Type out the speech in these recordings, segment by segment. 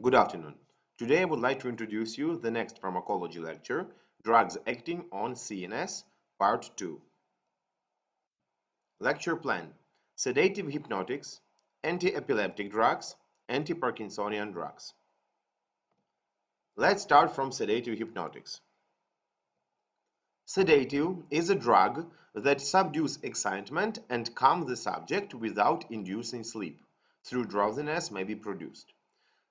Good afternoon. Today I would like to introduce you the next pharmacology lecture, Drugs Acting on CNS, Part 2. Lecture plan: Sedative hypnotics, antiepileptic drugs, antiparkinsonian drugs. Let's start from sedative hypnotics. Sedative is a drug that subdues excitement and calms the subject without inducing sleep. Through drowsiness may be produced.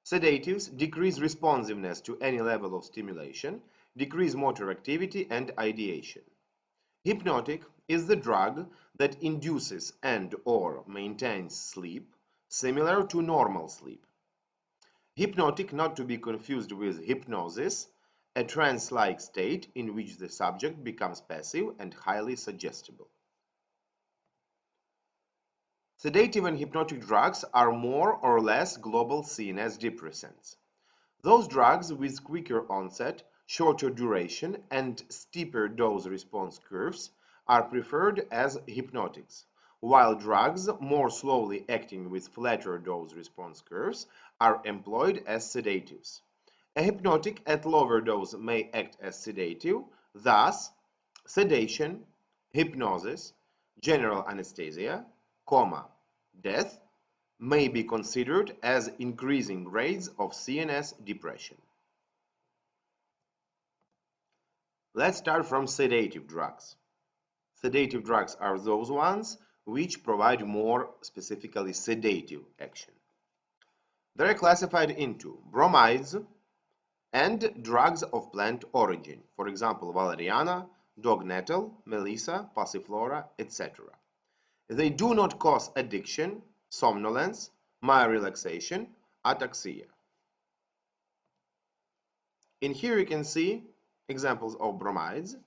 Sedatives decrease responsiveness to any level of stimulation, decrease motor activity and ideation. Hypnotic is the drug that induces and/or maintains sleep, similar to normal sleep. Hypnotic not to be confused with hypnosis, a trance-like state in which the subject becomes passive and highly suggestible. Sedative and hypnotic drugs are more or less global CNS depressants. Those drugs with quicker onset, shorter duration, and steeper dose-response curves are preferred as hypnotics, while drugs more slowly acting with flatter dose-response curves are employed as sedatives. A hypnotic at lower dose may act as sedative, thus sedation, hypnosis, general anesthesia, coma, death may be considered as increasing grades of CNS depression. Let's start from sedative drugs. Sedative drugs are those ones which provide more specifically sedative action. They are classified into bromides and drugs of plant origin, for example, valeriana, dog nettle, melissa, passiflora, etc. They do not cause addiction, somnolence, myorelaxation, ataxia. In here you can see examples of bromides,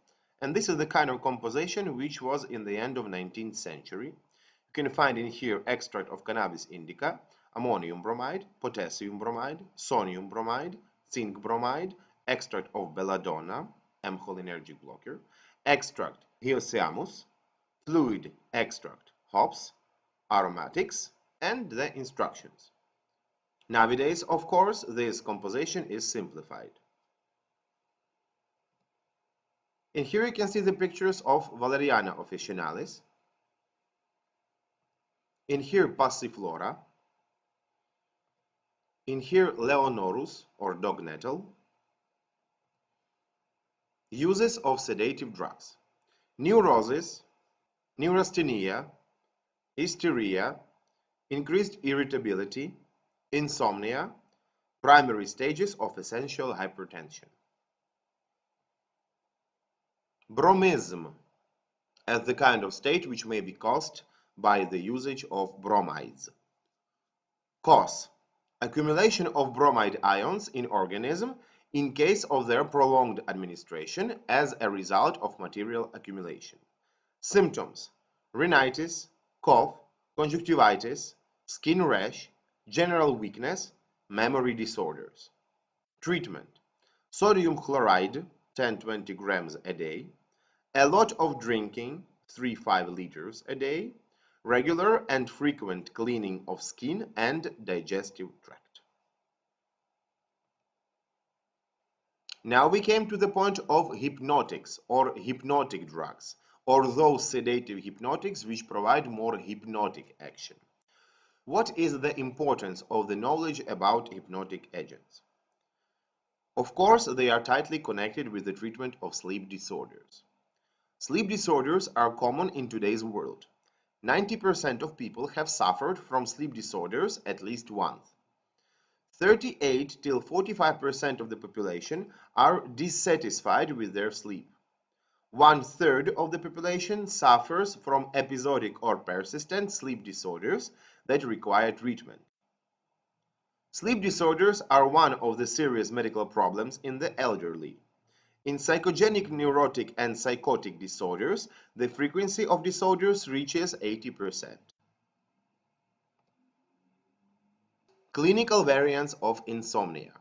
and this is the kind of composition which was in the end of 19th century. You can find in here extract of cannabis indica, ammonium bromide, potassium bromide, sodium bromide, zinc bromide, extract of belladonna, M-cholinergic blocker, extract hyoscyamus, fluid extract hops, aromatics, and the instructions. Nowadays, of course, this composition is simplified. In here you can see the pictures of Valeriana officinalis. In here passiflora. In here leonorus or dog nettle. Uses of sedative drugs: neurosis, neurasthenia, hysteria, increased irritability, insomnia, primary stages of essential hypertension. Bromism, as the kind of state which may be caused by the usage of bromides. Cause: accumulation of bromide ions in organism in case of their prolonged administration as a result of material accumulation. Symptoms: rhinitis, cough, conjunctivitis, skin rash, general weakness, memory disorders. Treatment: sodium chloride 10-20 grams a day, a lot of drinking 3-5 liters a day, regular and frequent cleaning of skin and digestive tract. Now we came to the point of hypnotics or hypnotic drugs, or those sedative hypnotics which provide more hypnotic action. What is the importance of the knowledge about hypnotic agents? Of course, they are tightly connected with the treatment of sleep disorders. Sleep disorders are common in today's world. 90% of people have suffered from sleep disorders at least once. 38 till 45% of the population are dissatisfied with their sleep. 1/3 of the population suffers from episodic or persistent sleep disorders that require treatment. Sleep disorders are one of the serious medical problems in the elderly. In psychogenic neurotic and psychotic disorders, the frequency of disorders reaches 80%. Clinical variants of insomnia.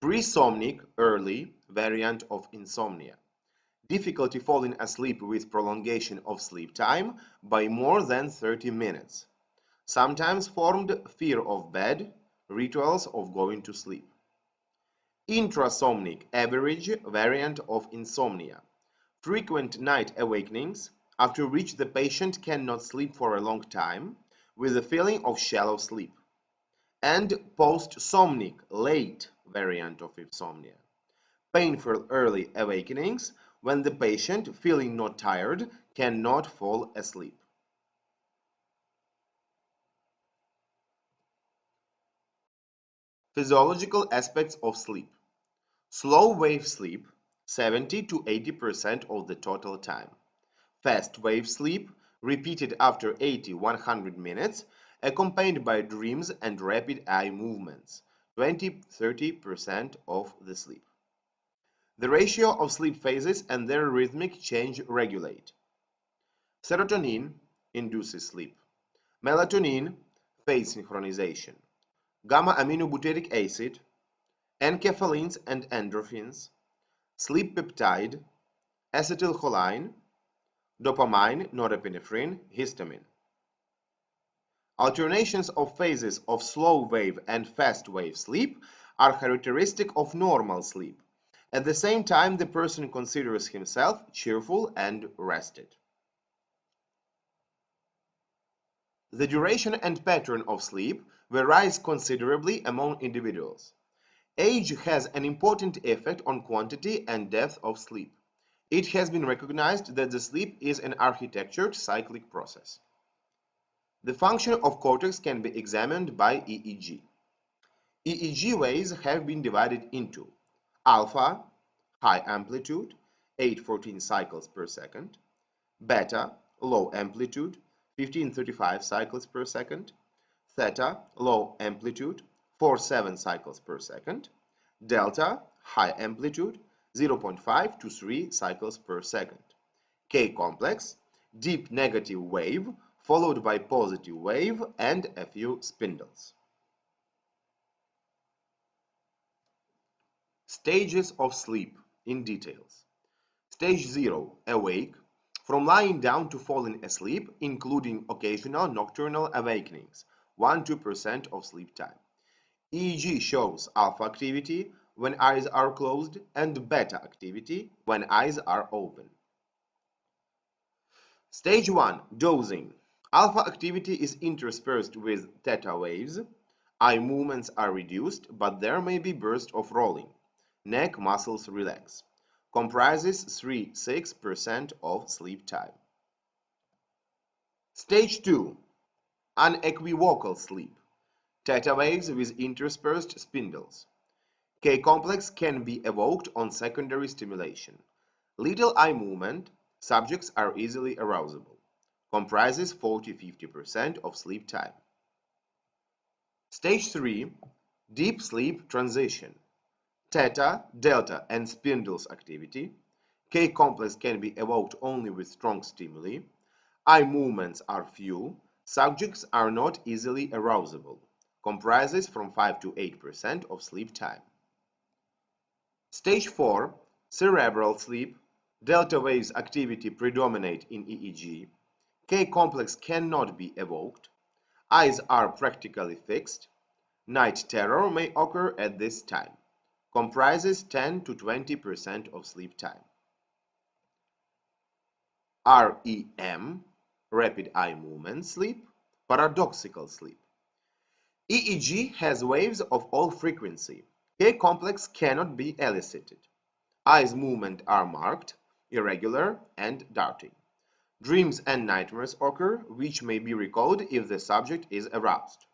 Presomnic, early, variant of insomnia. Difficulty falling asleep with prolongation of sleep time by more than 30 minutes. Sometimes formed fear of bed, Rituals of going to sleep. Intrasomnic average variant of insomnia. Frequent night awakenings, after which the patient cannot sleep for a long time, with a feeling of shallow sleep. And post-somnic late variant of insomnia. Painful early awakenings, when the patient, feeling not tired, cannot fall asleep. Physiological aspects of sleep. Slow wave sleep, 70 to 80% of the total time. Fast wave sleep, repeated after 80-100 minutes, accompanied by dreams and rapid eye movements, 20-30% of the sleep. The ratio of sleep phases and their rhythmic change regulate. Serotonin induces sleep. Melatonin, phase synchronization. Gamma-aminobutyric acid, enkephalins and endorphins, sleep peptide, acetylcholine, dopamine, norepinephrine, histamine. Alternations of phases of slow wave and fast wave sleep are characteristic of normal sleep. At the same time, the person considers himself cheerful and rested. The duration and pattern of sleep varies considerably among individuals. Age has an important effect on quantity and depth of sleep. It has been recognized that the sleep is an architectured cyclic process. The function of cortex can be examined by EEG. EEG waves have been divided into alpha, high amplitude, 814 cycles per second, beta, low amplitude, 1535 cycles per second, theta, low amplitude, 47 cycles per second, delta, high amplitude, 0.5 to 3 cycles per second. K complex, deep negative wave, followed by positive wave and a few spindles. Stages of sleep in details. Stage 0, awake, from lying down to falling asleep, including occasional nocturnal awakenings, 1-2% of sleep time. EEG shows alpha activity when eyes are closed and beta activity when eyes are open. Stage 1, dozing. Alpha activity is interspersed with theta waves. Eye movements are reduced, but there may be bursts of rolling. Neck muscles relax. Comprises 3-6% of sleep time. Stage 2, unequivocal sleep. Theta waves with interspersed spindles. K-complex can be evoked on secondary stimulation. Little eye movement, subjects are easily arousable. Comprises 40-50% of sleep time. Stage 3, deep sleep transition. Theta, delta, and spindles activity. K-complex can be evoked only with strong stimuli. Eye movements are few. Subjects are not easily arousable. Comprises from 5-8% of sleep time. Stage 4, cerebral sleep. Delta waves activity predominate in EEG. K-complex cannot be evoked. Eyes are practically fixed. Night terror may occur at this time. Comprises 10-20% of sleep time. REM, rapid eye movement sleep, paradoxical sleep. EEG has waves of all frequency. K-complex cannot be elicited. Eyes movement are marked, irregular, and darting. Dreams and nightmares occur, which may be recalled if the subject is aroused.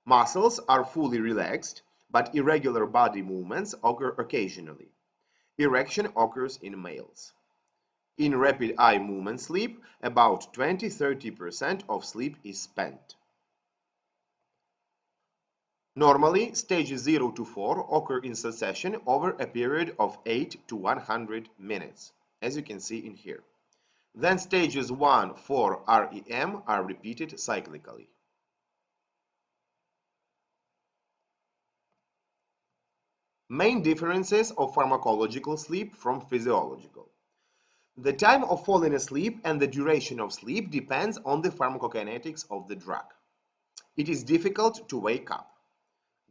Muscles are fully relaxed, but irregular body movements occur occasionally. Erection occurs in males. In rapid eye movement sleep, about 20-30% of sleep is spent. Normally, stages 0 to 4 occur in succession over a period of 8 to 100 minutes, as you can see in here. Then stages 1, 4 REM are repeated cyclically. Main differences of pharmacological sleep from physiological. The time of falling asleep and the duration of sleep depends on the pharmacokinetics of the drug. It is difficult to wake up.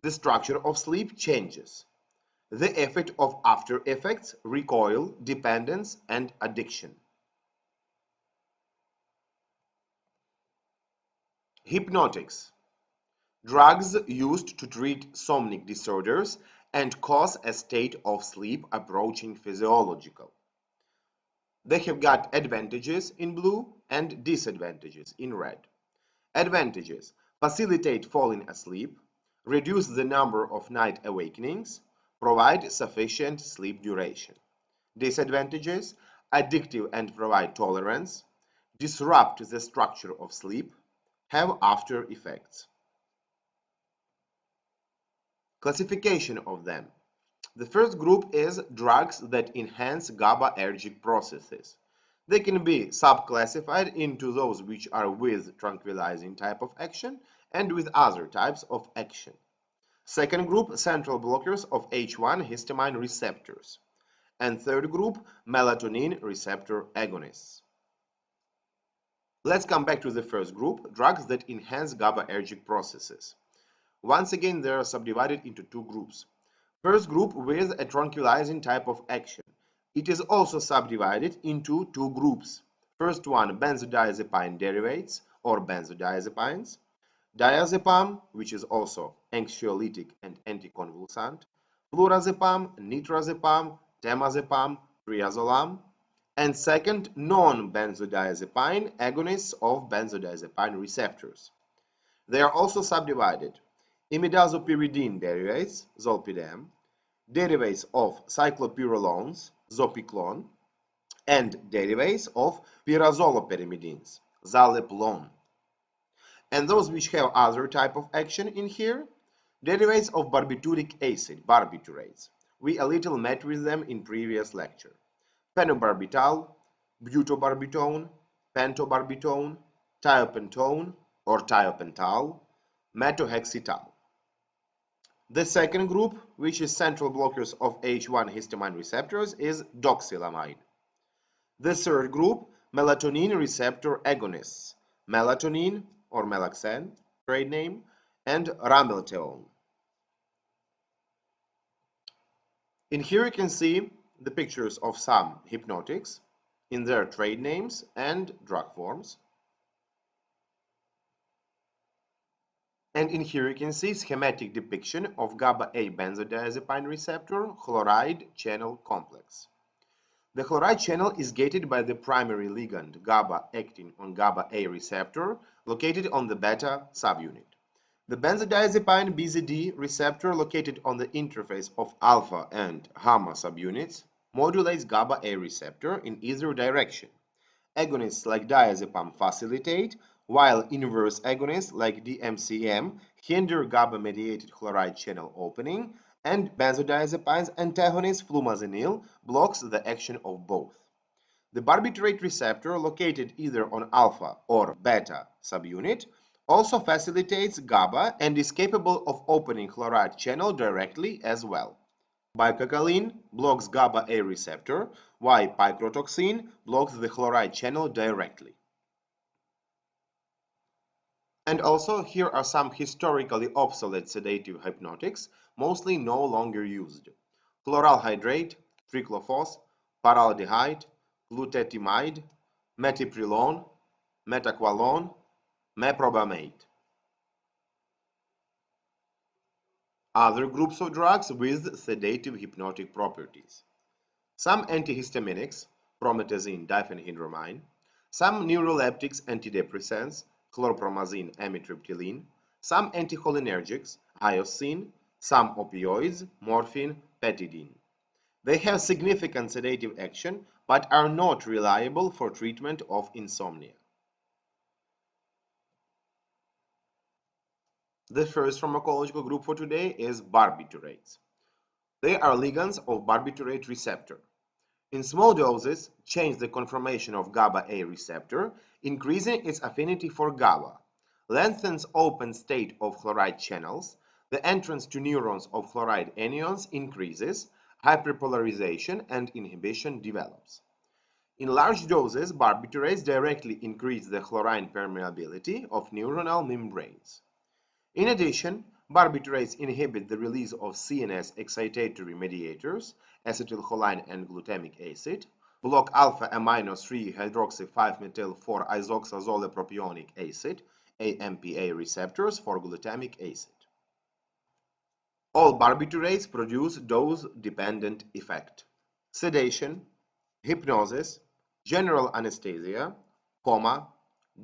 The structure of sleep changes. The effect of after effects, recoil, dependence, and addiction. Hypnotics. Drugs used to treat somnic disorders and cause a state of sleep approaching physiological. They have got advantages in blue and disadvantages in red. Advantages: facilitate falling asleep, reduce the number of night awakenings, provide sufficient sleep duration. Disadvantages: addictive and provide tolerance, disrupt the structure of sleep, have after effects. Classification of them. The first group is drugs that enhance GABAergic processes. They can be subclassified into those which are with tranquilizing type of action and with other types of action. Second group, central blockers of H1 histamine receptors. And third group, melatonin receptor agonists. Let's come back to the first group, drugs that enhance GABAergic processes. Once again, they are subdivided into two groups. First group with a tranquilizing type of action. It is also subdivided into two groups. First one, benzodiazepine derivatives or benzodiazepines. Diazepam, which is also anxiolytic and anticonvulsant. Flurazepam, nitrazepam, temazepam, triazolam. And second, non-benzodiazepine agonists of benzodiazepine receptors. They are also subdivided. Imidazopyridine derivatives, zolpidem, derivatives of cyclopyrrolones, zopiclone, and derivatives of pyrazolopyrimidines, zaleplon. And those which have other type of action in here, derivatives of barbituric acid, barbiturates. We a little met with them in previous lecture. Phenobarbital, butobarbitone, pentobarbitone, thiopentone or thiopental, metohexital. The second group, which is central blockers of H1 histamine receptors, is doxilamide. The third group, melatonin receptor agonists, melatonin or Melaxan, trade name, and ramelteone. In here you can see the pictures of some hypnotics in their trade names and drug forms. And in here you can see schematic depiction of GABA-A benzodiazepine receptor chloride channel complex. The chloride channel is gated by the primary ligand GABA acting on GABA-A receptor located on the beta subunit. The benzodiazepine BZD receptor located on the interface of alpha and gamma subunits modulates GABA-A receptor in either direction. Agonists like diazepam facilitate, while inverse agonists like DMCM hinder GABA-mediated chloride channel opening, and benzodiazepines antagonist flumazenil blocks the action of both. The barbiturate receptor, located either on alpha or beta subunit, also facilitates GABA and is capable of opening chloride channel directly as well. Bicacalin blocks GABA-A receptor, while picrotoxin blocks the chloride channel directly. And also, here are some historically obsolete sedative hypnotics, mostly no longer used. Chloral hydrate, triclophos, paraldehyde, glutetimide, metiprilone, metaqualone, meprobamate. Other groups of drugs with sedative hypnotic properties. Some antihistaminics, promethazine, diphenhydramine, some neuroleptics, antidepressants, chlorpromazine, amitriptyline, some anticholinergics, hyoscine, some opioids, morphine, petidine. They have significant sedative action but are not reliable for treatment of insomnia. The first pharmacological group for today is barbiturates. They are ligands of barbiturate receptor. In small doses, change the conformation of GABA-A receptor, increasing its affinity for GABA, lengthens open state of chloride channels, the entrance to neurons of chloride anions increases, hyperpolarization and inhibition develops. In large doses, barbiturates directly increase the chlorine permeability of neuronal membranes. In addition, Barbiturates inhibit the release of CNS excitatory mediators, acetylcholine and glutamic acid, block alpha-amino-3-hydroxy-5-methyl-4-isoxazolepropionic acid, AMPA receptors for glutamic acid. All barbiturates produce dose-dependent effect: sedation, hypnosis, general anesthesia, coma,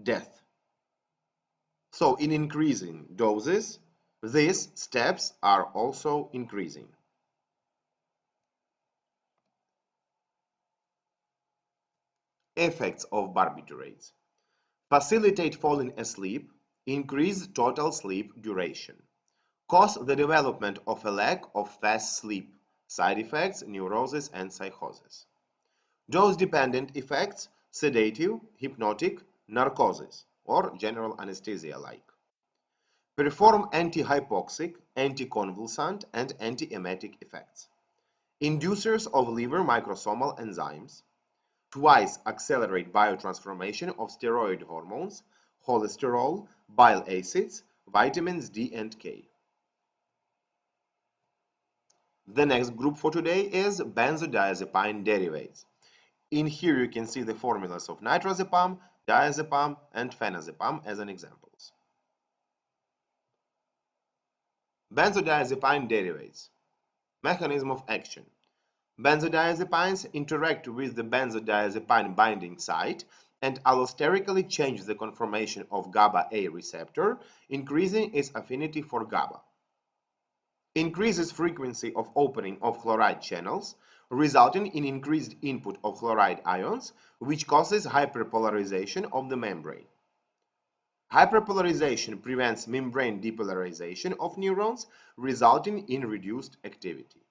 death. So in increasing doses, these steps are also increasing. Effects of barbiturates: facilitate falling asleep, increase total sleep duration, cause the development of a lack of fast sleep, side effects, neurosis and psychosis. Dose-dependent effects: sedative, hypnotic, narcosis, or general anesthesia-like. Perform anti-hypoxic, anticonvulsant, and antiemetic effects. Inducers of liver microsomal enzymes. Twice accelerate biotransformation of steroid hormones, cholesterol, bile acids, vitamins D and K. The next group for today is benzodiazepine derivatives. In here you can see the formulas of nitrazepam, diazepam, and phenazepam as an examples. Benzodiazepine derivatives. Mechanism of action. Benzodiazepines interact with the benzodiazepine binding site and allosterically change the conformation of GABA-A receptor, increasing its affinity for GABA. Increases frequency of opening of chloride channels, resulting in increased input of chloride ions, which causes hyperpolarization of the membrane. Hyperpolarization prevents membrane depolarization of neurons, resulting in reduced activity.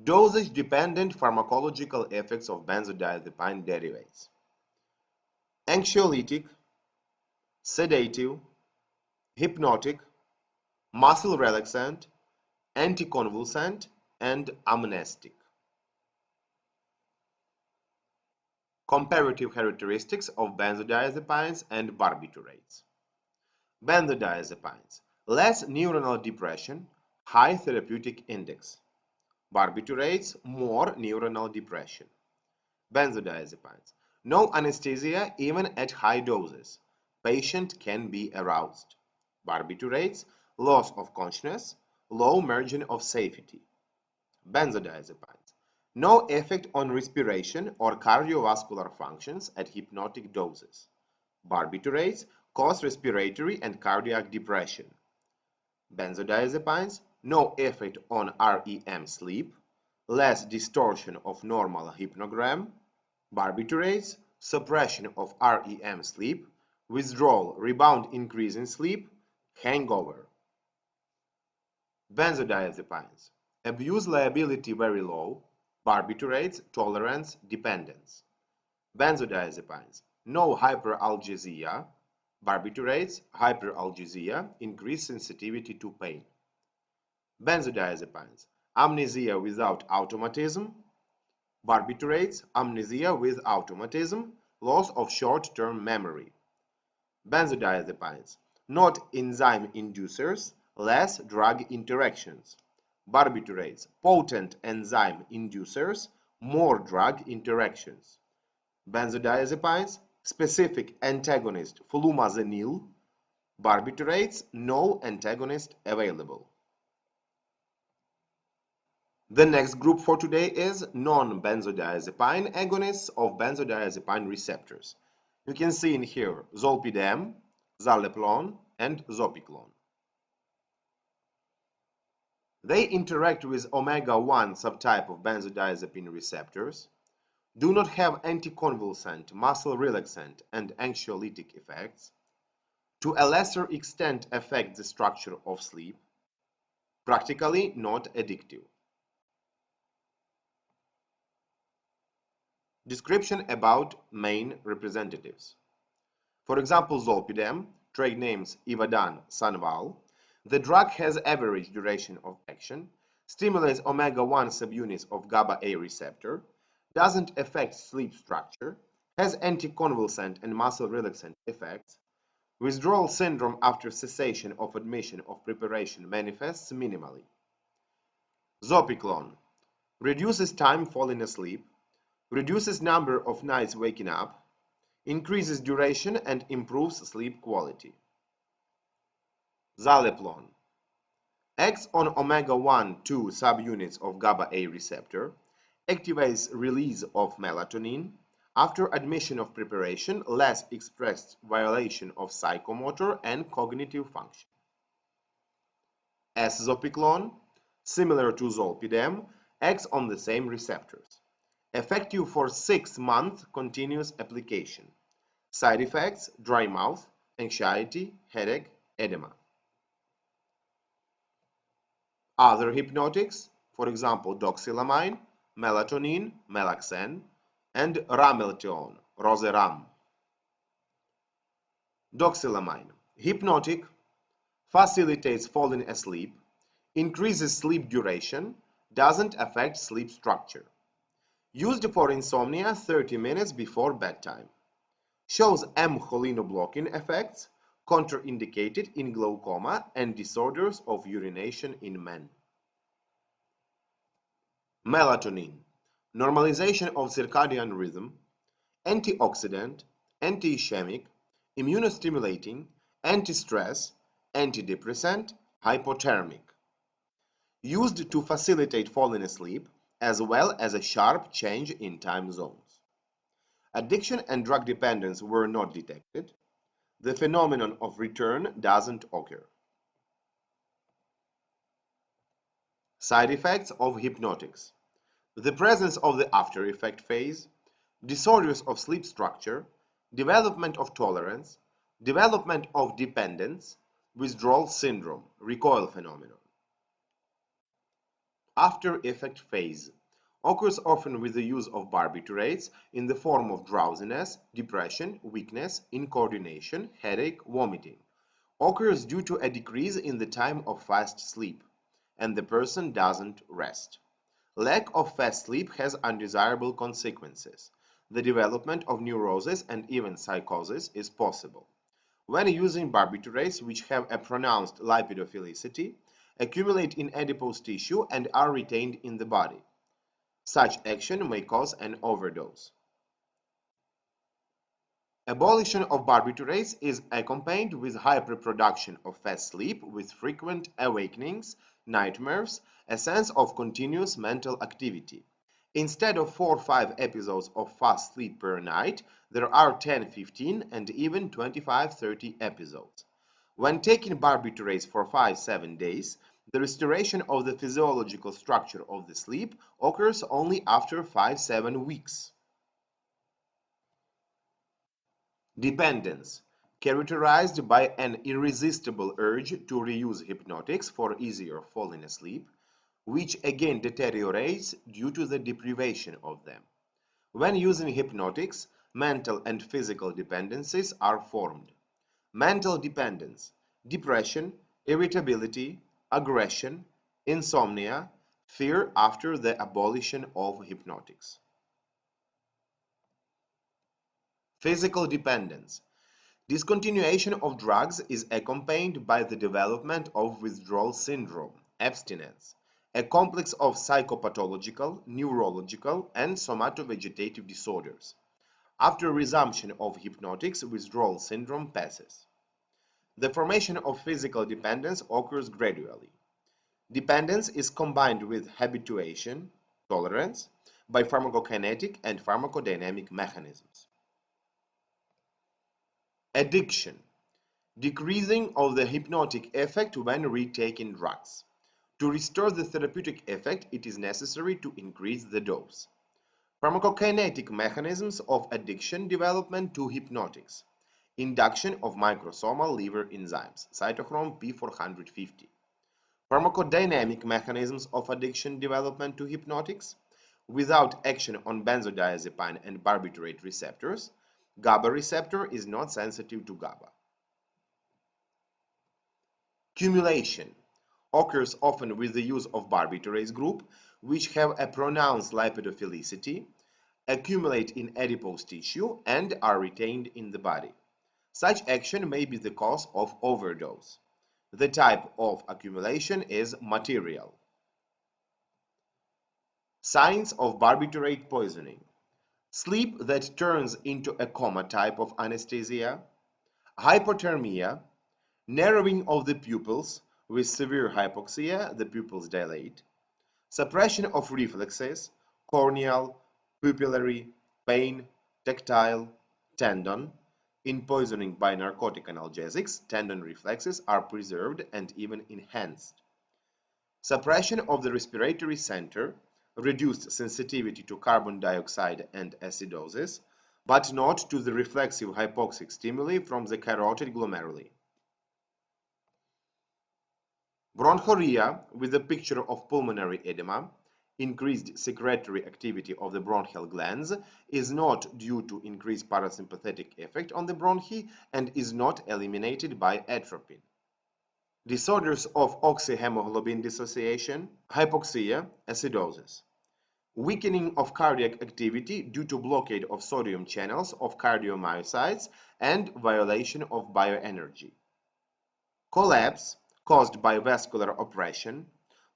Dosage-dependent pharmacological effects of benzodiazepine derivatives: anxiolytic, sedative, hypnotic, muscle relaxant, anticonvulsant, and amnestic. Comparative characteristics of benzodiazepines and barbiturates. Benzodiazepines: less neuronal depression, high therapeutic index. Barbiturates: more neuronal depression. Benzodiazepines: no anesthesia even at high doses. Patient can be aroused. Barbiturates: loss of consciousness, low margin of safety. Benzodiazepines: no effect on respiration or cardiovascular functions at hypnotic doses. Barbiturates cause respiratory and cardiac depression. Benzodiazepines: no effect on REM sleep, less distortion of normal hypnogram. Barbiturates: suppression of REM sleep, withdrawal, rebound increase in sleep, hangover. Benzodiazepines: abuse liability very low. Barbiturates: tolerance, dependence. Benzodiazepines: no hyperalgesia. Barbiturates: hyperalgesia, increased sensitivity to pain. Benzodiazepines: amnesia without automatism. Barbiturates: amnesia with automatism, loss of short-term memory. Benzodiazepines: not enzyme inducers, less drug interactions. Barbiturates: potent enzyme inducers, more drug interactions. Benzodiazepines: specific antagonist flumazenil. Barbiturates: no antagonist available. The next group for today is non-benzodiazepine agonists of benzodiazepine receptors. You can see in here zolpidem, zaleplon, and zopiclone. They interact with omega-1 subtype of benzodiazepine receptors, do not have anticonvulsant, muscle relaxant, and anxiolytic effects, to a lesser extent affect the structure of sleep, practically not addictive. Description about main representatives. For example, zolpidem, trade names Ivadan, Sanval. The drug has average duration of action, stimulates omega-1 subunits of GABA-A receptor, doesn't affect sleep structure, has anticonvulsant and muscle relaxant effects, Withdrawal syndrome after cessation of admission of preparation manifests minimally. Zopiclone reduces time falling asleep, reduces number of nights waking up, increases duration and improves sleep quality. Zaleplon acts on omega-1,2 subunits of GABA-A receptor, activates release of melatonin. After admission of preparation, less expressed violation of psychomotor and cognitive function. Zopiclone, similar to zolpidem, acts on the same receptors. Effective for 6-month continuous application. Side effects: dry mouth, anxiety, headache, edema. Other hypnotics, for example, doxylamine, melatonin, Melaxen, and ramelteon, Roseram. Doxylamine, hypnotic, facilitates falling asleep, increases sleep duration, doesn't affect sleep structure. Used for insomnia 30 minutes before bedtime. Shows M-cholinoblocking effects, contraindicated in glaucoma and disorders of urination in men. Melatonin, normalization of circadian rhythm, antioxidant, anti-ischemic, immunostimulating, anti-stress, antidepressant, hypothermic. Used to facilitate falling asleep as well as a sharp change in time zones. Addiction and drug dependence were not detected. The phenomenon of return doesn't occur. Side effects of hypnotics: the presence of the after effect phase, disorders of sleep structure, development of tolerance, development of dependence, withdrawal syndrome, recoil phenomenon. After effect phase occurs often with the use of barbiturates in the form of drowsiness, depression, weakness, incoordination, headache, vomiting. Occurs due to a decrease in the time of fast sleep, and the person doesn't rest. Lack of fast sleep has undesirable consequences. The development of neurosis and even psychosis is possible. When using barbiturates which have a pronounced lipidophilicity, accumulate in adipose tissue and are retained in the body. Such action may cause an overdose. Abolition of barbiturates is accompanied with hyperproduction of fast sleep with frequent awakenings, nightmares, a sense of continuous mental activity. Instead of 4 or 5 episodes of fast sleep per night, there are 10, 15, and even 25, 30 episodes. When taking barbiturates for 5-7 days, the restoration of the physiological structure of the sleep occurs only after 5-7 weeks. Dependence, characterized by an irresistible urge to reuse hypnotics for easier falling asleep, which again deteriorates due to the deprivation of them. When using hypnotics, mental and physical dependencies are formed. Mental dependence, depression, irritability, aggression, insomnia, fear after the abolition of hypnotics. Physical dependence. Discontinuation of drugs is accompanied by the development of withdrawal syndrome, abstinence, a complex of psychopathological, neurological, and somatovegetative disorders. After resumption of hypnotics, withdrawal syndrome passes. The formation of physical dependence occurs gradually. Dependence is combined with habituation, tolerance, by pharmacokinetic and pharmacodynamic mechanisms. Addiction. Decreasing of the hypnotic effect when retaking drugs. To restore the therapeutic effect, it is necessary to increase the dose. Pharmacokinetic mechanisms of addiction development to hypnotics. Induction of microsomal liver enzymes, cytochrome P450. Pharmacodynamic mechanisms of addiction development to hypnotics. Without action on benzodiazepine and barbiturate receptors, GABA receptor is not sensitive to GABA. Cumulation occurs often with the use of barbiturate group, which have a pronounced lipidophilicity, accumulate in adipose tissue, and are retained in the body. Such action may be the cause of overdose. The type of accumulation is material. Signs of barbiturate poisoning. Sleep that turns into a coma type of anesthesia, hypothermia, narrowing of the pupils with severe hypoxia, the pupils dilate, suppression of reflexes, corneal, pupillary, pain, tactile, tendon. In poisoning by narcotic analgesics, tendon reflexes are preserved and even enhanced. Suppression of the respiratory center, reduced sensitivity to carbon dioxide and acidosis, but not to the reflexive hypoxic stimuli from the carotid glomeruli. Bronchorrhea with a picture of pulmonary edema, increased secretory activity of the bronchial glands, is not due to increased parasympathetic effect on the bronchi and is not eliminated by atropine. Disorders of oxyhemoglobin dissociation, hypoxia, acidosis. Weakening of cardiac activity due to blockade of sodium channels of cardiomyocytes and violation of bioenergy. Collapse caused by vascular oppression,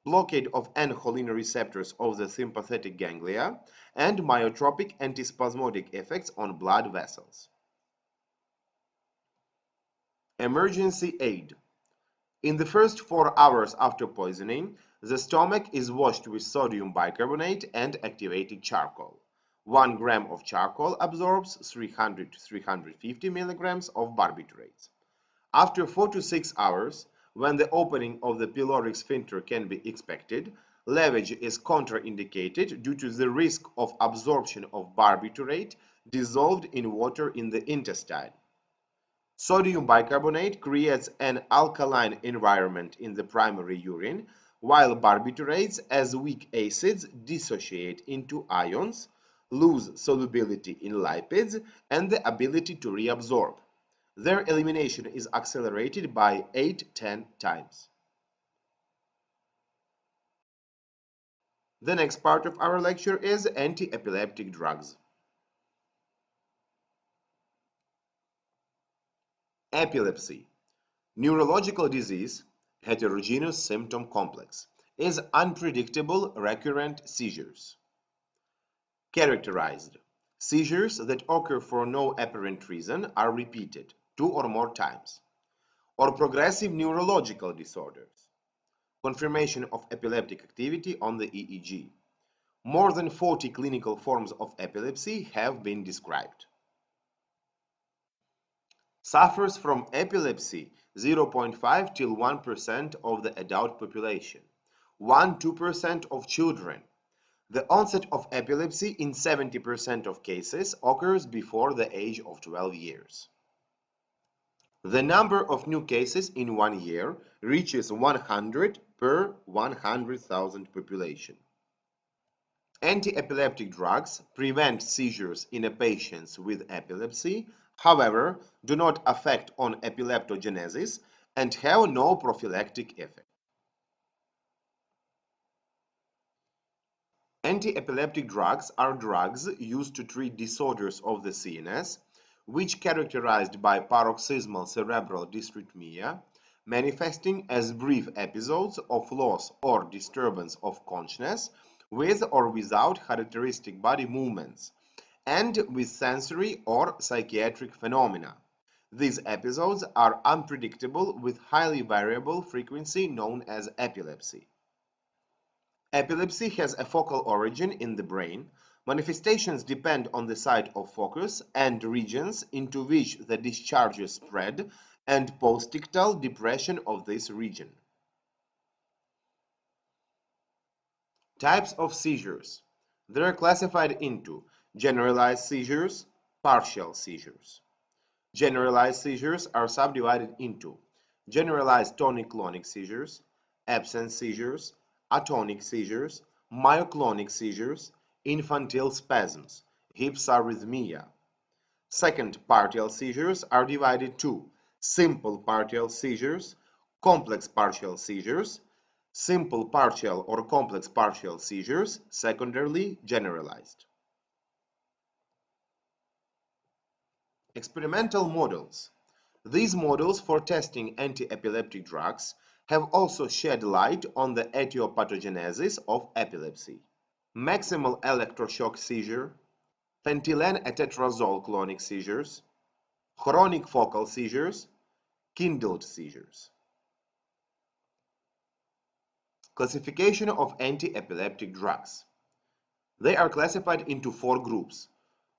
blockade of N-choline receptors of the sympathetic ganglia, and myotropic antispasmodic effects on blood vessels. Emergency aid. In the first 4 hours after poisoning, the stomach is washed with sodium bicarbonate and activated charcoal. 1 gram of charcoal absorbs 300 to 350 milligrams of barbiturates. After 4 to 6 hours, when the opening of the pyloric sphincter can be expected, lavage is contraindicated due to the risk of absorption of barbiturate dissolved in water in the intestine. Sodium bicarbonate creates an alkaline environment in the primary urine, while barbiturates as weak acids dissociate into ions, lose solubility in lipids, and the ability to reabsorb. Their elimination is accelerated by 8-10 times. The next part of our lecture is antiepileptic drugs. Epilepsy, neurological disease, heterogeneous symptom complex, is unpredictable recurrent seizures. Characterized. Seizures that occur for no apparent reason are repeated 2 or more times. Or progressive neurological disorders. Confirmation of epileptic activity on the EEG. More than 40 clinical forms of epilepsy have been described. Suffers from epilepsy 0.5 till 1% of the adult population, 1–2% of children. The onset of epilepsy in 70% of cases occurs before the age of 12 years. The number of new cases in 1 year reaches 100 per 100,000 population. Antiepileptic drugs prevent seizures in patients with epilepsy, however, do not affect on epileptogenesis and have no prophylactic effect. Antiepileptic drugs are drugs used to treat disorders of the CNS, which characterized by paroxysmal cerebral dysrhythmia, manifesting as brief episodes of loss or disturbance of consciousness with or without characteristic body movements, and with sensory or psychiatric phenomena. These episodes are unpredictable with highly variable frequency known as epilepsy. Epilepsy has a focal origin in the brain. Manifestations depend on the site of focus and regions into which the discharges spread and postictal depression of this region. Types of seizures. They are classified into generalized seizures, partial seizures. Generalized seizures are subdivided into generalized tonic-clonic seizures, absence seizures, atonic seizures, myoclonic seizures, infantile spasms, hypsarrhythmia. Second, partial seizures are divided to simple partial seizures, complex partial seizures, simple partial or complex partial seizures, secondarily generalized. Experimental models. These models for testing anti-epileptic drugs have also shed light on the etiopathogenesis of epilepsy. Maximal electroshock seizure, phentylanetetrazole clonic seizures, chronic focal seizures, kindled seizures. Classification of anti-epileptic drugs. They are classified into 4 groups: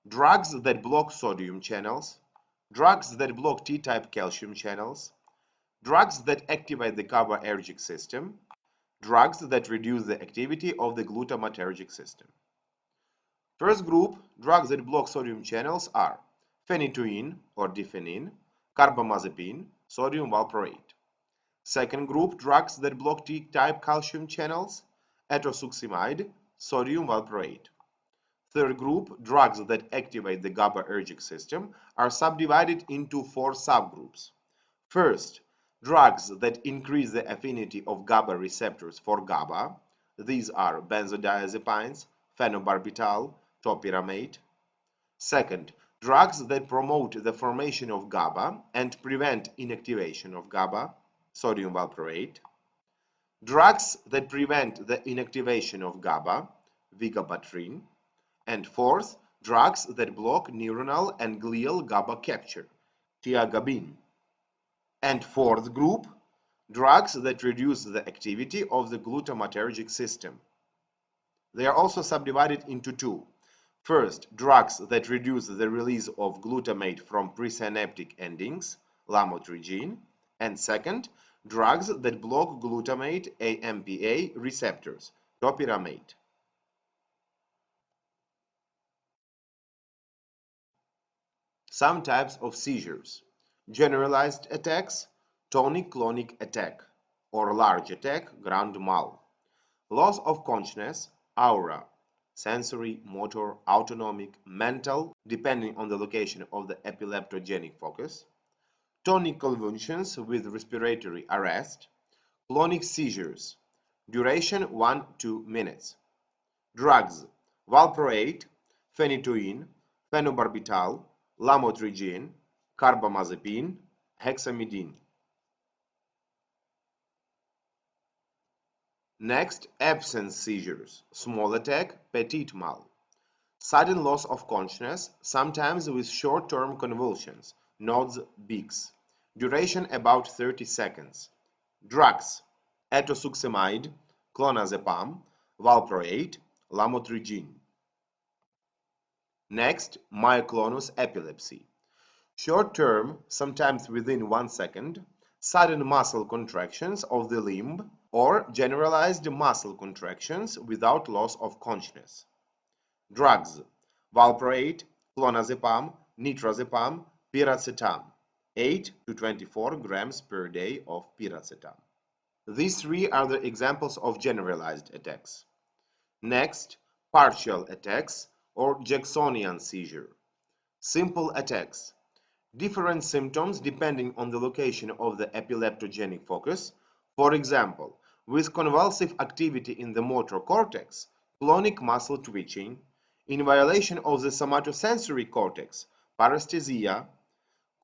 drugs that block sodium channels, drugs that block T-type calcium channels, drugs that activate the GABAergic system, drugs that reduce the activity of the glutamatergic system. First group, drugs that block sodium channels are phenytoin or diphenyl, carbamazepine, sodium valproate. Second group, drugs that block T-type calcium channels, etosuximide, sodium valproate. Third group, drugs that activate the GABAergic system, are subdivided into 4 subgroups. First, drugs that increase the affinity of GABA receptors for GABA. These are benzodiazepines, phenobarbital, topiramate. Second, drugs that promote the formation of GABA and prevent inactivation of GABA, sodium valproate. Drugs that prevent the inactivation of GABA, vigabatrin. And fourth, drugs that block neuronal and glial GABA capture, tiagabine. And fourth group, drugs that reduce the activity of the glutamatergic system. They are also subdivided into 2. First, drugs that reduce the release of glutamate from presynaptic endings, lamotrigine. And second, drugs that block glutamate AMPA receptors, topiramate. Some types of seizures: generalized attacks, tonic-clonic attack, or large attack, grand mal. Loss of consciousness, aura, sensory, motor, autonomic, mental, depending on the location of the epileptogenic focus. Tonic convulsions with respiratory arrest. Clonic seizures, duration 1–2 minutes. Drugs: valproate, phenytoin, phenobarbital, lamotrigine, carbamazepine, hexamidine. Next, absence seizures, small attack, petit mal. Sudden loss of consciousness, sometimes with short-term convulsions, nodes, beaks. Duration about 30 seconds. Drugs: etosuximide, clonazepam, valproate, lamotrigine. Next, myoclonus epilepsy. Short-term, sometimes within 1 second, sudden muscle contractions of the limb or generalized muscle contractions without loss of consciousness. Drugs: valproate, clonazepam, nitrazepam, piracetam. 8 to 24 grams per day of piracetam. These 3 are the examples of generalized attacks. Next, partial attacks or Jacksonian seizure. Simple attacks. Different symptoms depending on the location of the epileptogenic focus. For example, with convulsive activity in the motor cortex, clonic muscle twitching. In violation of the somatosensory cortex, paresthesia.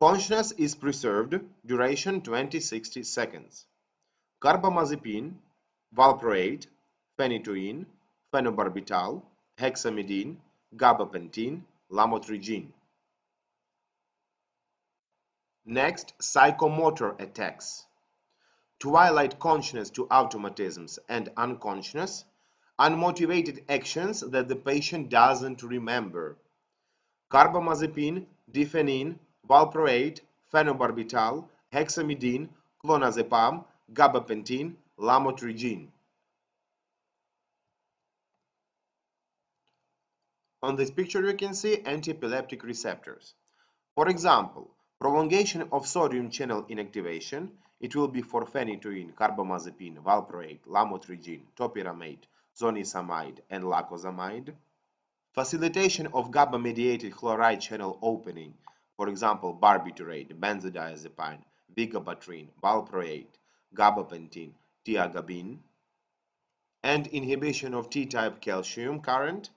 Consciousness is preserved, duration 20–60 seconds. Carbamazepine, valproate, phenytoin, phenobarbital, hexamidine, gabapentin, lamotrigine. Next, psychomotor attacks. Twilight consciousness to automatisms and unconsciousness, unmotivated actions that the patient doesn't remember. Carbamazepine, diphenyl, valproate, phenobarbital, hexamidine, clonazepam, gabapentin, lamotrigine. On this picture you can see antiepileptic receptors. For example, prolongation of sodium channel inactivation, it will be for phenytoin, carbamazepine, valproate, lamotrigine, topiramate, zonisamide, and lacosamide. Facilitation of GABA-mediated chloride channel opening, for example, barbiturate, benzodiazepine, vigabatrin, valproate, gabapentin, tiagabine. And inhibition of T-type calcium current,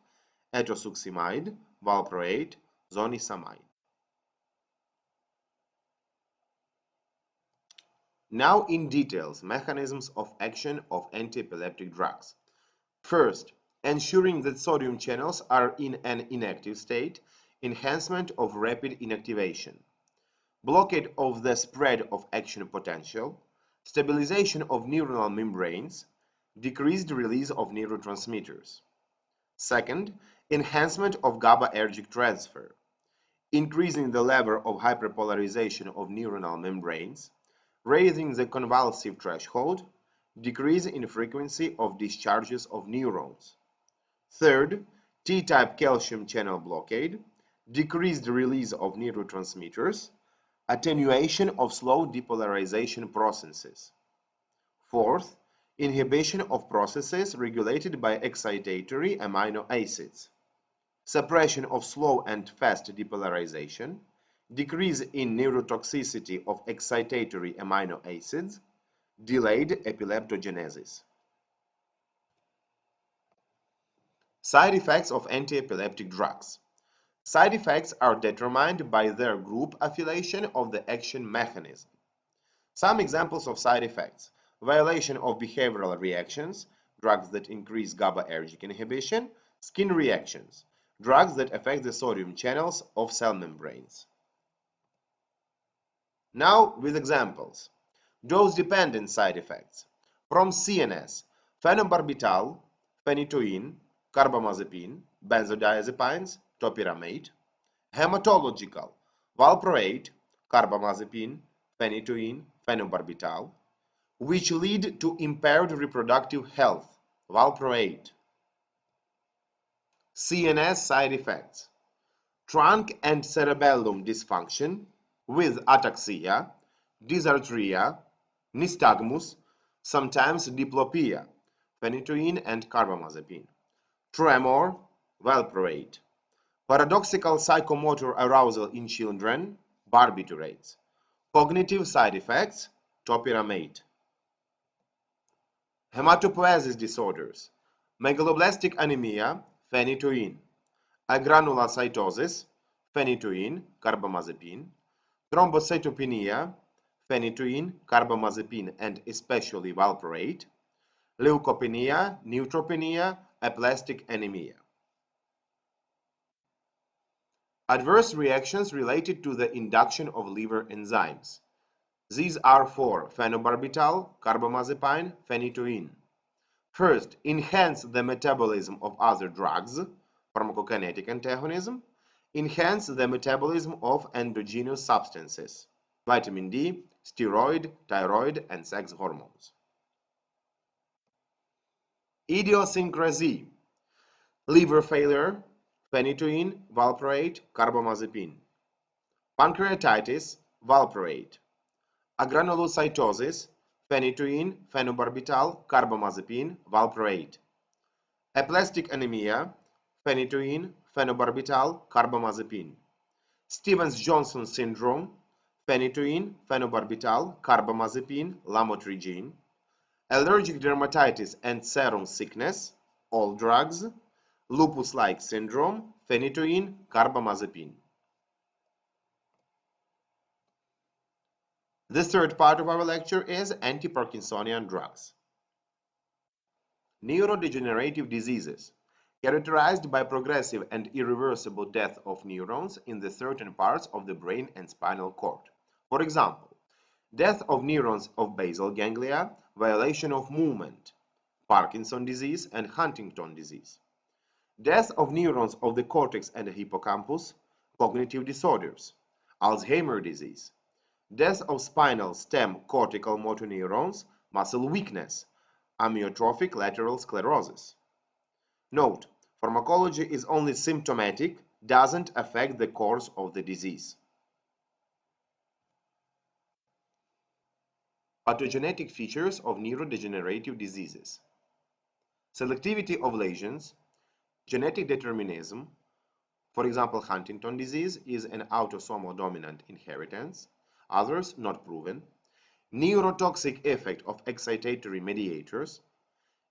etosuximide, valproate, zonisamide. Now in details, mechanisms of action of antiepileptic drugs. First, ensuring that sodium channels are in an inactive state, enhancement of rapid inactivation, blockade of the spread of action potential, stabilization of neuronal membranes, decreased release of neurotransmitters. Second, enhancement of GABAergic transfer, increasing the level of hyperpolarization of neuronal membranes, raising the convulsive threshold, decrease in frequency of discharges of neurons. Third, T-type calcium channel blockade, decreased release of neurotransmitters, attenuation of slow depolarization processes. Fourth, inhibition of processes regulated by excitatory amino acids, suppression of slow and fast depolarization, decrease in neurotoxicity of excitatory amino acids, delayed epileptogenesis. Side effects of antiepileptic drugs. Side effects are determined by their group affiliation of the action mechanism. Some examples of side effects: violation of behavioral reactions, drugs that increase GABAergic inhibition, skin reactions, drugs that affect the sodium channels of cell membranes. Now with examples. Dose-dependent side effects. From CNS, phenobarbital, phenytoin, carbamazepine, benzodiazepines, topiramate. Hematological, valproate, carbamazepine, phenytoin, phenobarbital, which lead to impaired reproductive health, valproate. CNS side effects. Trunk and cerebellum dysfunction with ataxia, dysarthria, nystagmus, sometimes diplopia, phenytoin and carbamazepine. Tremor, valproate. Paradoxical psychomotor arousal in children, barbiturates. Cognitive side effects, topiramate. Hematopoiesis disorders, megaloblastic anemia, phenytoin. Agranulocytosis, phenytoin, carbamazepine. Thrombocytopenia, phenytoin, carbamazepine, and especially valproate. Leukopenia, neutropenia, aplastic anemia. Adverse reactions related to the induction of liver enzymes. These are for phenobarbital, carbamazepine, phenytoin. First, enhance the metabolism of other drugs, pharmacokinetic antagonism. Enhance the metabolism of endogenous substances, vitamin D, steroid, thyroid, and sex hormones. Idiosyncrasy, liver failure, phenytoin, valproate, carbamazepine. Pancreatitis, valproate. Agranulocytosis, phenytoin, phenobarbital, carbamazepine, valproate. Aplastic anemia, phenytoin, phenobarbital, carbamazepine. Stevens-Johnson syndrome, phenytoin, phenobarbital, carbamazepine, lamotrigine. Allergic dermatitis and serum sickness, all drugs. Lupus-like syndrome, phenytoin, carbamazepine. The third part of our lecture is anti-Parkinsonian drugs. Neurodegenerative diseases, characterized by progressive and irreversible death of neurons in the certain parts of the brain and spinal cord. For example, death of neurons of basal ganglia, violation of movement, Parkinson disease and Huntington disease. Death of neurons of the cortex and the hippocampus, cognitive disorders, Alzheimer's disease. Death of spinal stem cortical motor neurons, muscle weakness, amyotrophic lateral sclerosis. Note, pharmacology is only symptomatic, doesn't affect the course of the disease. Pathogenetic features of neurodegenerative diseases. Selectivity of lesions, genetic determinism. For example, Huntington disease is an autosomal dominant inheritance, others not proven. Neurotoxic effect of excitatory mediators,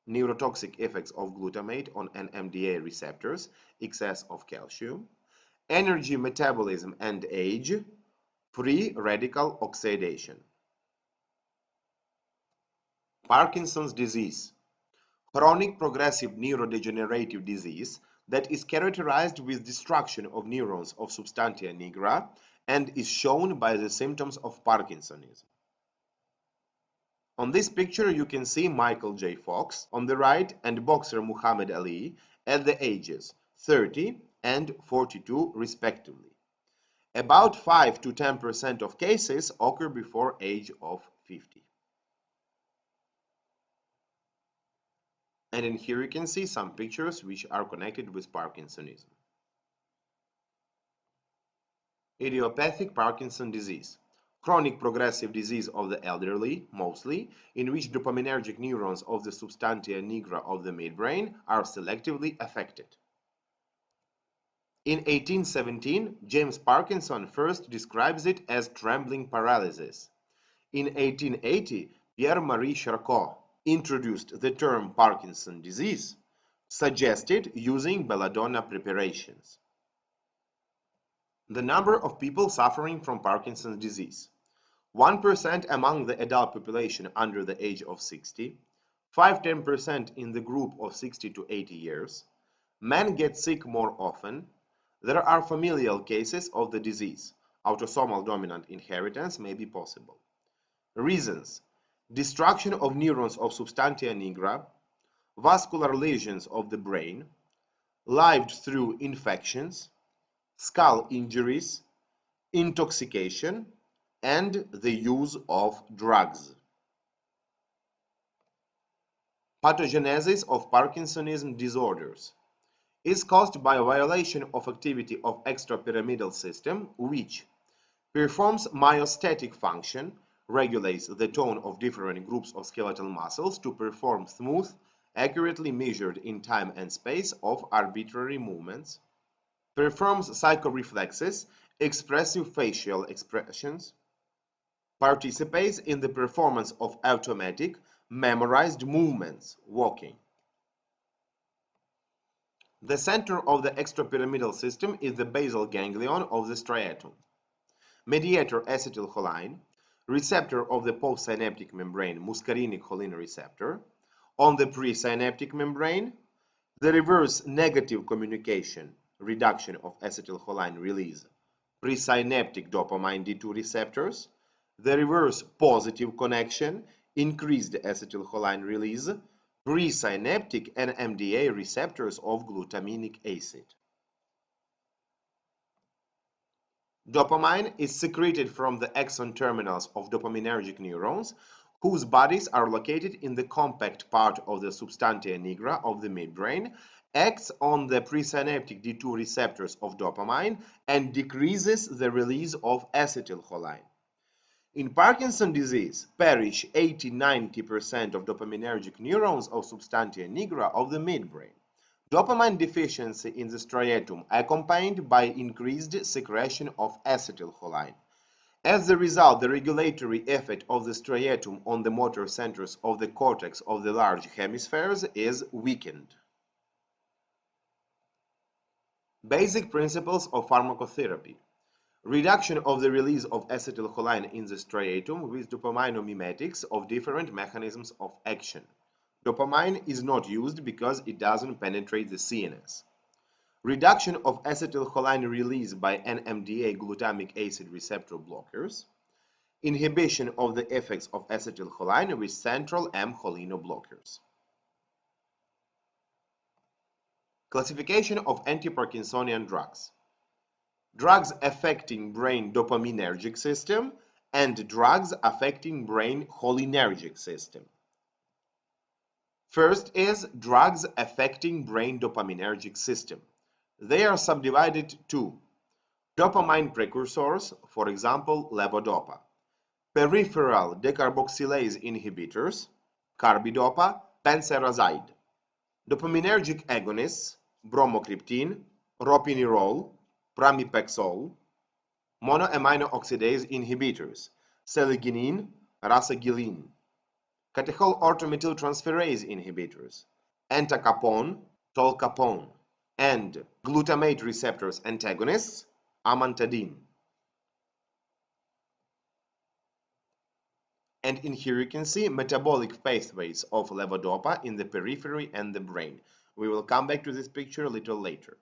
neurotoxic effects of glutamate on NMDA receptors, excess of calcium, energy metabolism and age, free radical oxidation. Parkinson's disease, chronic progressive neurodegenerative disease that is characterized with destruction of neurons of substantia nigra and is shown by the symptoms of Parkinsonism. On this picture, you can see Michael J. Fox on the right and boxer Muhammad Ali at the ages 30 and 42 respectively. About 5 to 10% of cases occur before age of 50. And in here you can see some pictures which are connected with Parkinsonism. Idiopathic Parkinson disease, chronic progressive disease of the elderly, mostly, in which dopaminergic neurons of the substantia nigra of the midbrain are selectively affected. In 1817, James Parkinson first describes it as trembling paralysis. In 1880, Pierre-Marie Charcot introduced the term Parkinson disease, suggested using belladonna preparations. The number of people suffering from Parkinson's disease: 1% among the adult population under the age of 60, 5–10% in the group of 60 to 80 years. Men get sick more often. There are familial cases of the disease. Autosomal dominant inheritance may be possible. Reasons: destruction of neurons of substantia nigra, vascular lesions of the brain, lived through infections, skull injuries, intoxication, and the use of drugs. Pathogenesis of Parkinsonism disorders is caused by a violation of activity of extrapyramidal system, which performs myostatic function, regulates the tone of different groups of skeletal muscles to perform smooth, accurately measured in time and space of arbitrary movements, performs psychoreflexes, expressive facial expressions, participates in the performance of automatic, memorized movements, walking. The center of the extrapyramidal system is the basal ganglion of the striatum. Mediator acetylcholine, receptor of the postsynaptic membrane, muscarinic choline receptor. On the presynaptic membrane, the reverse negative communication, reduction of acetylcholine release, presynaptic dopamine D2 receptors. The reverse positive connection, increased acetylcholine release, presynaptic NMDA receptors of glutamic acid. Dopamine is secreted from the axon terminals of dopaminergic neurons, whose bodies are located in the compact part of the substantia nigra of the midbrain, acts on the presynaptic D2 receptors of dopamine, and decreases the release of acetylcholine. In Parkinson's disease, perish 80–90% of dopaminergic neurons of substantia nigra of the midbrain. Dopamine deficiency in the striatum accompanied by increased secretion of acetylcholine. As a result, the regulatory effect of the striatum on the motor centers of the cortex of the large hemispheres is weakened. Basic principles of pharmacotherapy. Reduction of the release of acetylcholine in the striatum with dopaminomimetics of different mechanisms of action. Dopamine is not used because it doesn't penetrate the CNS. Reduction of acetylcholine release by NMDA glutamic acid receptor blockers. Inhibition of the effects of acetylcholine with central M-cholino blockers. Classification of antiparkinsonian drugs. Drugs affecting brain dopaminergic system and drugs affecting brain cholinergic system. First is drugs affecting brain dopaminergic system. They are subdivided to dopamine precursors, for example, levodopa, peripheral decarboxylase inhibitors, carbidopa, penserazide, dopaminergic agonists, bromocriptine, ropinirole, pramipexole, monoamino oxidase inhibitors, seleginine, rasagiline, catechol orthomethyltransferase inhibitors, entacapone, tolcapone, and glutamate receptors antagonists, amantadine. And in here you can see metabolic pathways of levodopa in the periphery and the brain. We will come back to this picture a little later.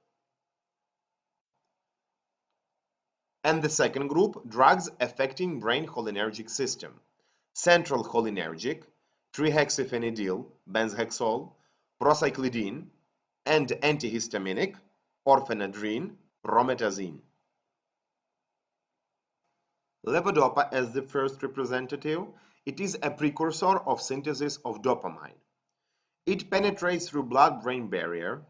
And the second group, drugs affecting brain cholinergic system. Central cholinergic, trihexyphenidyl, benzhexol, procyclidine, and antihistaminic, orphanadrine, promethazine. Levodopa as the first representative, it is a precursor of synthesis of dopamine. It penetrates through blood-brain barrier.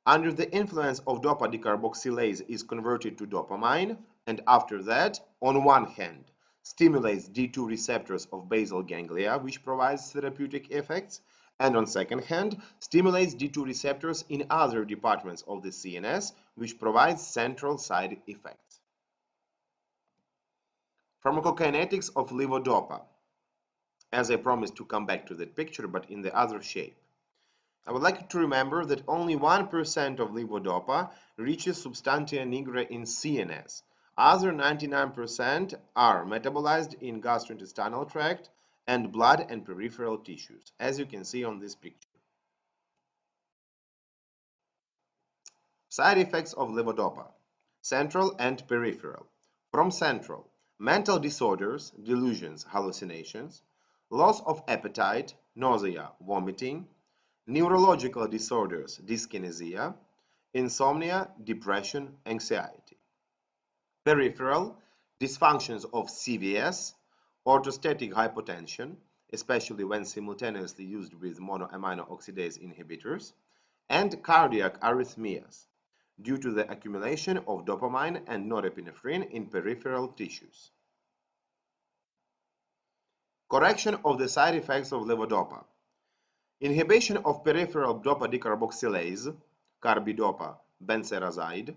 Under the influence of dopa decarboxylase is converted to dopamine, and after that, on one hand, stimulates D2 receptors of basal ganglia, which provides therapeutic effects, and on second hand, stimulates D2 receptors in other departments of the CNS, which provides central side effects. Pharmacokinetics of levodopa. As I promised to come back to that picture, but in the other shape. I would like you to remember that only 1% of levodopa reaches substantia nigra in CNS. Other 99% are metabolized in gastrointestinal tract and blood and peripheral tissues, as you can see on this picture. Side effects of levodopa, central and peripheral. From central, mental disorders, delusions, hallucinations, loss of appetite, nausea, vomiting, neurological disorders, dyskinesia, insomnia, depression, anxiety. Peripheral, dysfunctions of CVS, orthostatic hypotension, especially when simultaneously used with monoamino oxidase inhibitors, and cardiac arrhythmias, due to the accumulation of dopamine and norepinephrine in peripheral tissues. Correction of the side effects of levodopa. Inhibition of peripheral dopa decarboxylase, carbidopa, benserazide.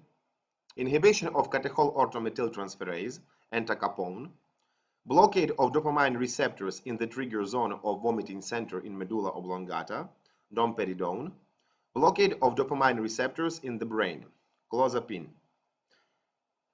Inhibition of catechol orthomethyltransferase, entacapone. Blockade of dopamine receptors in the trigger zone of vomiting center in medulla oblongata, domperidone. Blockade of dopamine receptors in the brain, clozapine.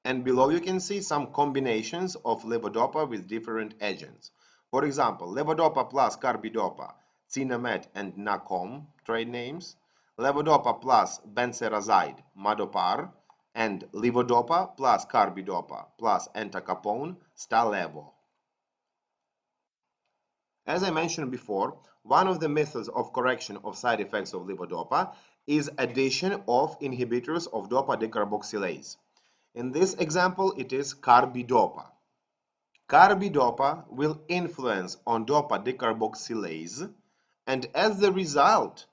And below you can see some combinations of levodopa with different agents. For example, levodopa plus carbidopa, Cinemet and Nacom, trade names, levodopa plus benserazide, Madopar, and levodopa plus carbidopa plus entacapone, Stalevo. As I mentioned before, one of the methods of correction of side effects of levodopa is addition of inhibitors of dopa decarboxylase. In this example, it is carbidopa. Carbidopa will influence on dopa decarboxylase, and as the result,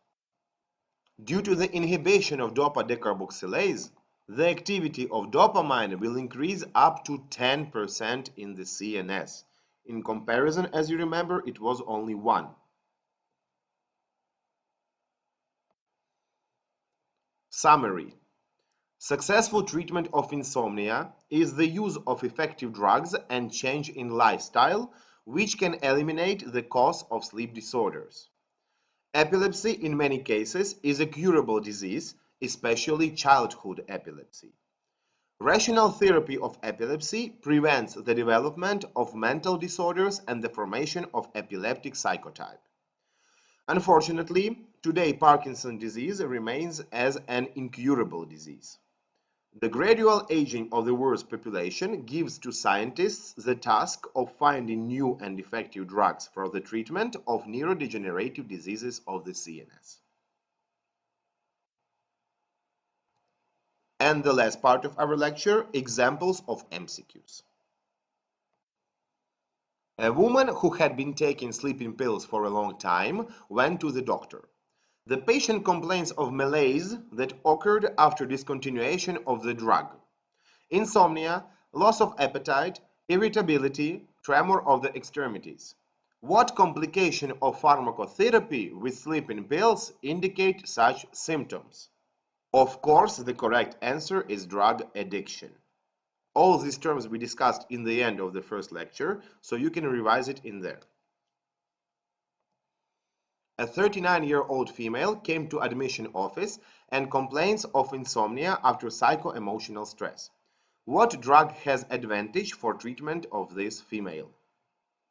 due to the inhibition of dopa decarboxylase, the activity of dopamine will increase up to 10% in the CNS. In comparison, as you remember, it was only 1. Summary. Successful treatment of insomnia is the use of effective drugs and change in lifestyle, which can eliminate the cause of sleep disorders. Epilepsy, in many cases, is a curable disease, especially childhood epilepsy. Rational therapy of epilepsy prevents the development of mental disorders and the formation of epileptic psychotype. Unfortunately, today Parkinson's disease remains as an incurable disease. The gradual aging of the world's population gives to scientists the task of finding new and effective drugs for the treatment of neurodegenerative diseases of the CNS. And the last part of our lecture, examples of MCQs. A woman who had been taking sleeping pills for a long time went to the doctor. The patient complains of malaise that occurred after discontinuation of the drug, insomnia, loss of appetite, irritability, tremor of the extremities. What complication of pharmacotherapy with sleeping pills indicate such symptoms? Of course, the correct answer is drug addiction. All these terms we discussed in the end of the first lecture, so you can revise it in there. A 39-year-old female came to admission office and complains of insomnia after psycho-emotional stress. What drug has advantage for treatment of this female?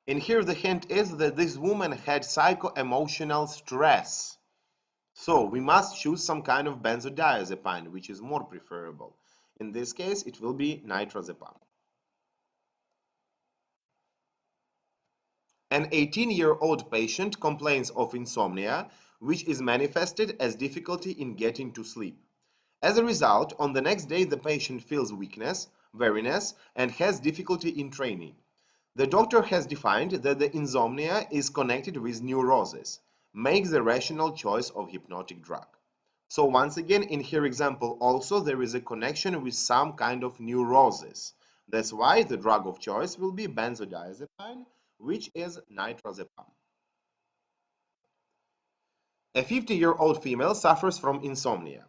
And here the hint is that this woman had psycho-emotional stress. So we must choose some kind of benzodiazepine, which is more preferable. In this case, it will be nitrazepam. An 18-year-old patient complains of insomnia, which is manifested as difficulty in getting to sleep. As a result, on the next day, the patient feels weakness, weariness, and has difficulty in training. The doctor has defined that the insomnia is connected with neurosis. Make the rational choice of hypnotic drug. So once again, in her example also, there is a connection with some kind of neurosis. That's why the drug of choice will be benzodiazepine, which is nitrazepam. A 50-year-old female suffers from insomnia.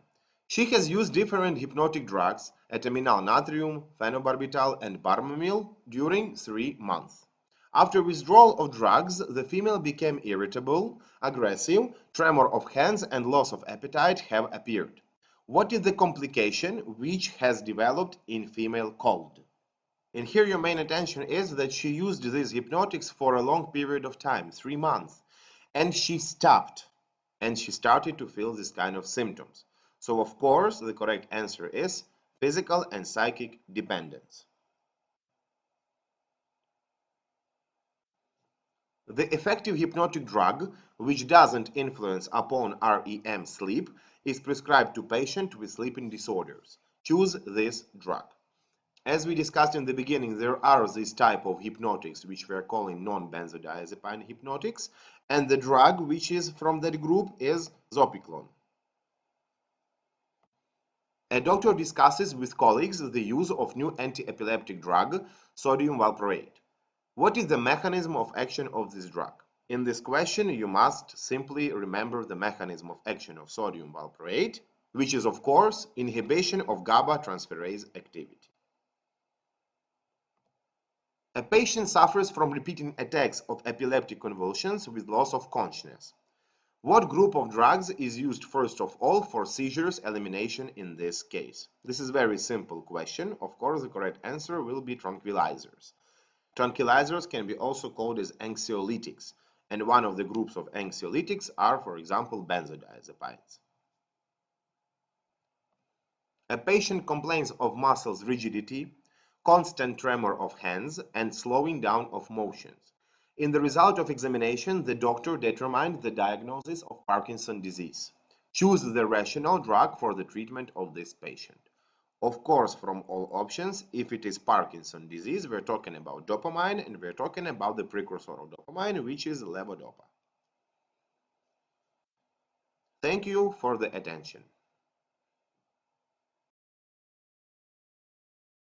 She has used different hypnotic drugs, etaminal natrium, phenobarbital, and barbamil, during 3 months. After withdrawal of drugs, the female became irritable, aggressive, tremor of hands, and loss of appetite have appeared. What is the complication which has developed in female cold? And here your main attention is that she used these hypnotics for a long period of time, 3 months, and she stopped, and she started to feel this kind of symptoms. So of course, the correct answer is physical and psychic dependence. The effective hypnotic drug, which doesn't influence upon REM sleep, is prescribed to patients with sleeping disorders. Choose this drug. As we discussed in the beginning, there are this type of hypnotics which we are calling non-benzodiazepine hypnotics, and the drug which is from that group is zopiclone. A doctor discusses with colleagues the use of new anti-epileptic drug, sodium valproate. What is the mechanism of action of this drug? In this question, you must simply remember the mechanism of action of sodium valproate, which is, of course, inhibition of GABA transferase activity. A patient suffers from repeating attacks of epileptic convulsions with loss of consciousness. What group of drugs is used first of all for seizures elimination in this case? This is a very simple question. Of course, the correct answer will be tranquilizers. Tranquilizers can be also called as anxiolytics, and one of the groups of anxiolytics are, for example, benzodiazepines. A patient complains of muscles rigidity, constant tremor of hands, and slowing down of motions. In the result of examination, the doctor determined the diagnosis of Parkinson's disease. Choose the rational drug for the treatment of this patient. Of course, from all options, if it is Parkinson's disease, we're talking about dopamine, and we're talking about the precursor of dopamine, which is levodopa. Thank you for the attention.